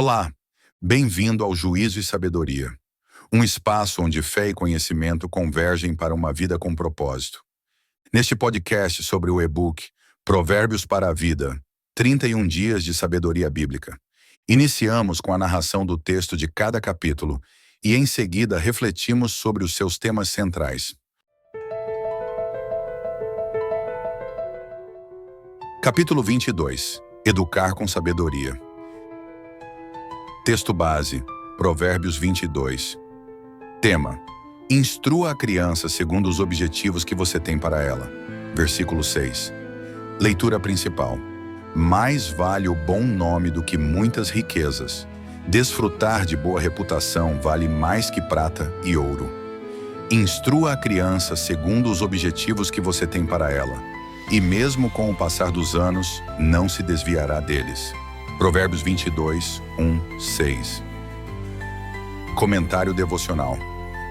Olá, bem-vindo ao Juízo e Sabedoria, um espaço onde fé e conhecimento convergem para uma vida com propósito. Neste podcast sobre o e-book Provérbios para a Vida, 31 dias de sabedoria bíblica, iniciamos com a narração do texto de cada capítulo e em seguida refletimos sobre os seus temas centrais. Capítulo 22. Educar com sabedoria. Texto base, Provérbios 22. Tema: instrua a criança segundo os objetivos que você tem para ela. Versículo 6. Leitura principal. Mais vale o bom nome do que muitas riquezas. Desfrutar de boa reputação vale mais que prata e ouro. Instrua a criança segundo os objetivos que você tem para ela, e mesmo com o passar dos anos, não se desviará deles. Provérbios 22, 6. Comentário devocional.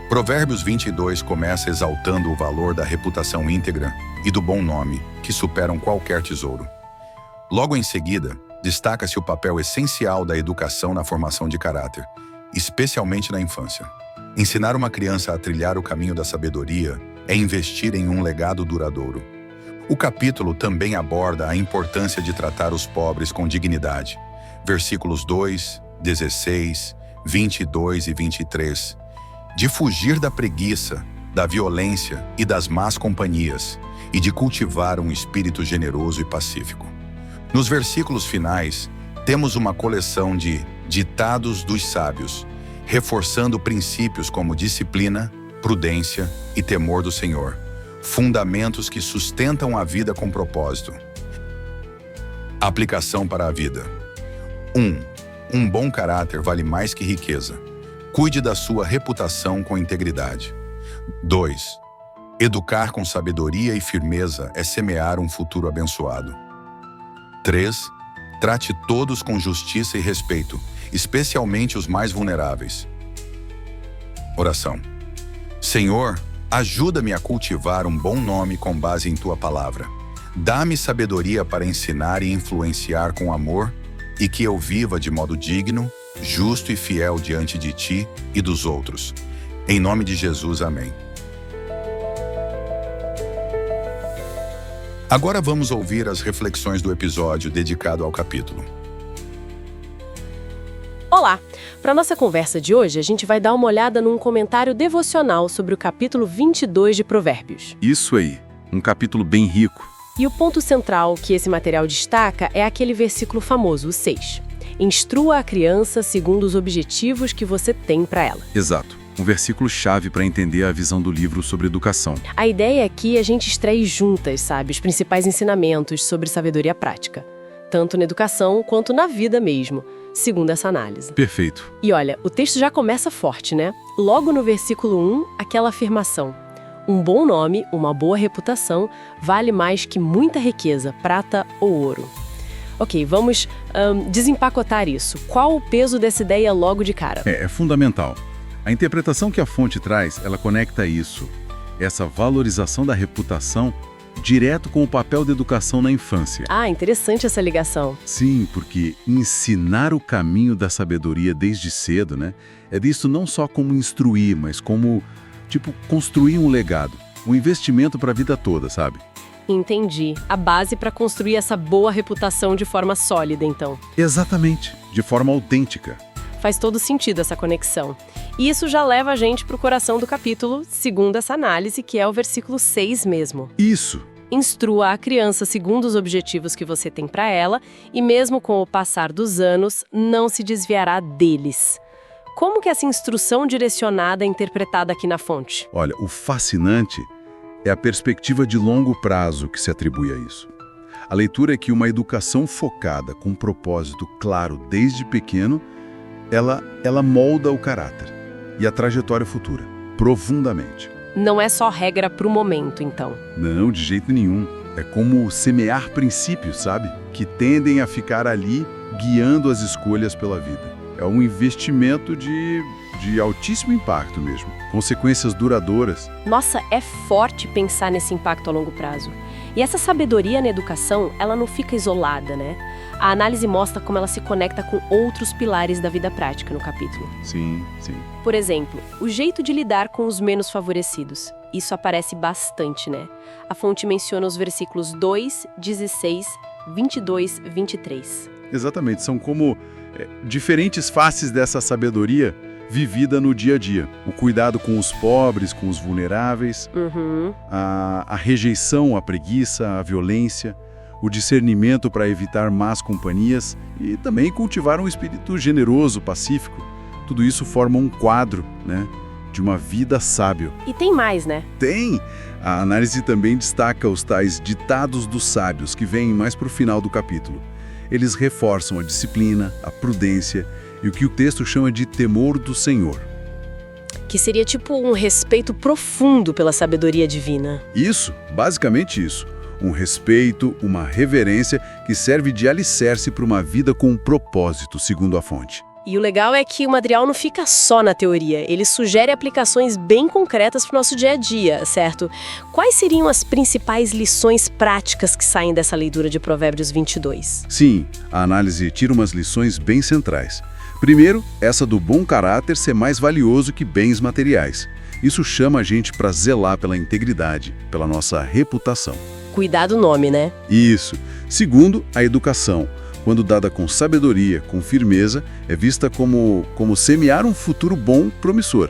Provérbios 22 começa exaltando o valor da reputação íntegra e do bom nome, que superam qualquer tesouro. Logo em seguida, destaca-se o papel essencial da educação na formação de caráter, especialmente na infância. Ensinar uma criança a trilhar o caminho da sabedoria é investir em um legado duradouro. O capítulo também aborda a importância de tratar os pobres com dignidade. Versículos 2, 16, 22 e 23. De fugir da preguiça, da violência e das más companhias, e de cultivar um espírito generoso e pacífico. Nos versículos finais, temos uma coleção de ditados dos sábios, reforçando princípios como disciplina, prudência e temor do Senhor. Fundamentos que sustentam a vida com propósito. Aplicação para a vida. 1. Um bom caráter vale mais que riqueza. Cuide da sua reputação com integridade. 2. Educar com sabedoria e firmeza é semear um futuro abençoado. 3. Trate todos com justiça e respeito, especialmente os mais vulneráveis. Oração. Senhor, ajuda-me a cultivar um bom nome com base em Tua palavra. Dá-me sabedoria para ensinar e influenciar com amor e que eu viva de modo digno, justo e fiel diante de Ti e dos outros. Em nome de Jesus, amém. Agora vamos ouvir as reflexões do episódio dedicado ao capítulo. Olá! Para nossa conversa de hoje, a gente vai dar uma olhada num comentário devocional sobre o capítulo 22 de Provérbios. Isso aí, um capítulo bem rico. E o ponto central que esse material destaca é aquele versículo famoso, o 6. Instrua a criança segundo os objetivos que você tem para ela. Exato, um versículo-chave para entender a visão do livro sobre educação. A ideia é que a gente extraia juntas, sabe, os principais ensinamentos sobre sabedoria prática, tanto na educação quanto na vida mesmo, segundo essa análise. Perfeito. E olha, o texto já começa forte, né? Logo no versículo 1, aquela afirmação. Um bom nome, uma boa reputação, vale mais que muita riqueza, prata ou ouro. Ok, vamos desempacotar isso. Qual o peso dessa ideia logo de cara? É fundamental. A interpretação que a fonte traz, ela conecta isso, essa valorização da reputação, direto com o papel da educação na infância. Ah, interessante essa ligação. Sim, porque ensinar o caminho da sabedoria desde cedo, né, é visto não só como instruir, mas como, construir um legado, um investimento para a vida toda, sabe? Entendi. A base para construir essa boa reputação de forma sólida, então. Exatamente, de forma autêntica. Faz todo sentido essa conexão. E isso já leva a gente para o coração do capítulo, segundo essa análise, que é o versículo 6 mesmo. Isso. Instrua a criança segundo os objetivos que você tem para ela, e mesmo com o passar dos anos, não se desviará deles. Como que essa instrução direcionada é interpretada aqui na fonte? Olha, o fascinante é a perspectiva de longo prazo que se atribui a isso. A leitura é que uma educação focada com um propósito claro desde pequeno, ela molda o caráter e a trajetória futura, profundamente. Não é só regra para o momento, então. Não, de jeito nenhum. É como semear princípios, sabe? Que tendem a ficar ali, guiando as escolhas pela vida. É um investimento de altíssimo impacto mesmo. Consequências duradouras. Nossa, é forte pensar nesse impacto a longo prazo. E essa sabedoria na educação, ela não fica isolada, né? A análise mostra como ela se conecta com outros pilares da vida prática no capítulo. Sim, sim. Por exemplo, o jeito de lidar com os menos favorecidos. Isso aparece bastante, né? A fonte menciona os versículos 2, 16, 22, 23. Exatamente, são como diferentes faces dessa sabedoria vivida no dia a dia. O cuidado com os pobres, com os vulneráveis, a rejeição, a preguiça, a violência, o discernimento para evitar más companhias e também cultivar um espírito generoso, pacífico. Tudo isso forma um quadro, né, de uma vida sábio. E tem mais, né? Tem! A análise também destaca os tais ditados dos sábios, que vêm mais para o final do capítulo. Eles reforçam a disciplina, a prudência e o que o texto chama de temor do Senhor. Que seria tipo um respeito profundo pela sabedoria divina. Isso, basicamente isso. Um respeito, uma reverência que serve de alicerce para uma vida com um propósito, segundo a fonte. E o legal é que o material não fica só na teoria, ele sugere aplicações bem concretas para o nosso dia a dia, certo? Quais seriam as principais lições práticas que saem dessa leitura de Provérbios 22? Sim, a análise tira umas lições bem centrais. Primeiro, essa do bom caráter ser mais valioso que bens materiais. Isso chama a gente para zelar pela integridade, pela nossa reputação. Cuidar do nome, né? Isso. Segundo, a educação. Quando dada com sabedoria, com firmeza, é vista como semear um futuro bom, promissor.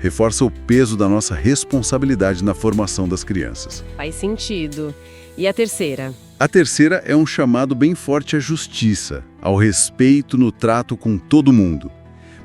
Reforça o peso da nossa responsabilidade na formação das crianças. Faz sentido. E a terceira? A terceira é um chamado bem forte à justiça, ao respeito no trato com todo mundo,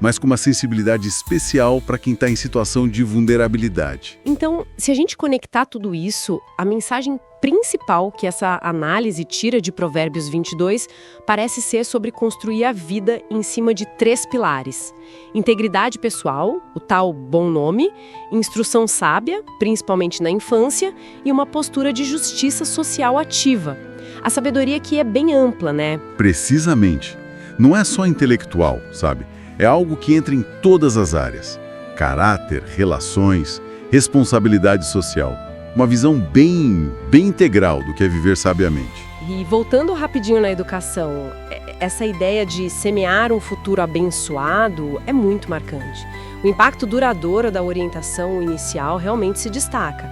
mas com uma sensibilidade especial para quem está em situação de vulnerabilidade. Então, se a gente conectar tudo isso, a mensagem principal que essa análise tira de Provérbios 22 parece ser sobre construir a vida em cima de 3 pilares: integridade pessoal, o tal bom nome, instrução sábia, principalmente na infância, e uma postura de justiça social ativa. A sabedoria aqui é bem ampla, né? Precisamente. Não é só intelectual, sabe? É algo que entra em todas as áreas. Caráter, relações, responsabilidade social. Uma visão bem integral do que é viver sabiamente. E voltando rapidinho na educação, essa ideia de semear um futuro abençoado é muito marcante. O impacto duradouro da orientação inicial realmente se destaca.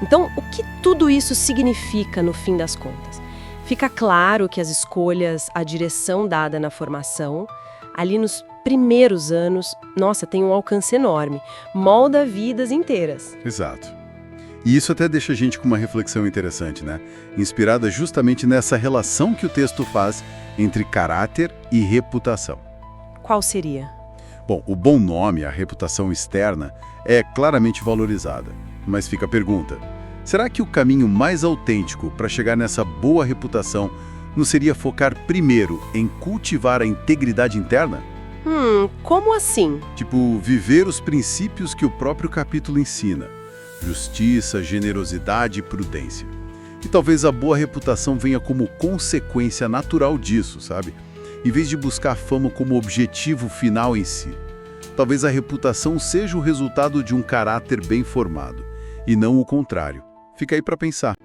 Então, o que tudo isso significa no fim das contas? Fica claro que as escolhas, a direção dada na formação, ali nos primeiros anos, nossa, tem um alcance enorme. Molda vidas inteiras. Exato. E isso até deixa a gente com uma reflexão interessante, né? Inspirada justamente nessa relação que o texto faz entre caráter e reputação. Qual seria? Bom, o bom nome, a reputação externa, é claramente valorizada. Mas fica a pergunta: será que o caminho mais autêntico para chegar nessa boa reputação não seria focar primeiro em cultivar a integridade interna? Como assim? Tipo, viver os princípios que o próprio capítulo ensina. Justiça, generosidade e prudência. E talvez a boa reputação venha como consequência natural disso, sabe? Em vez de buscar a fama como objetivo final em si. Talvez a reputação seja o resultado de um caráter bem formado, e não o contrário. Fica aí para pensar.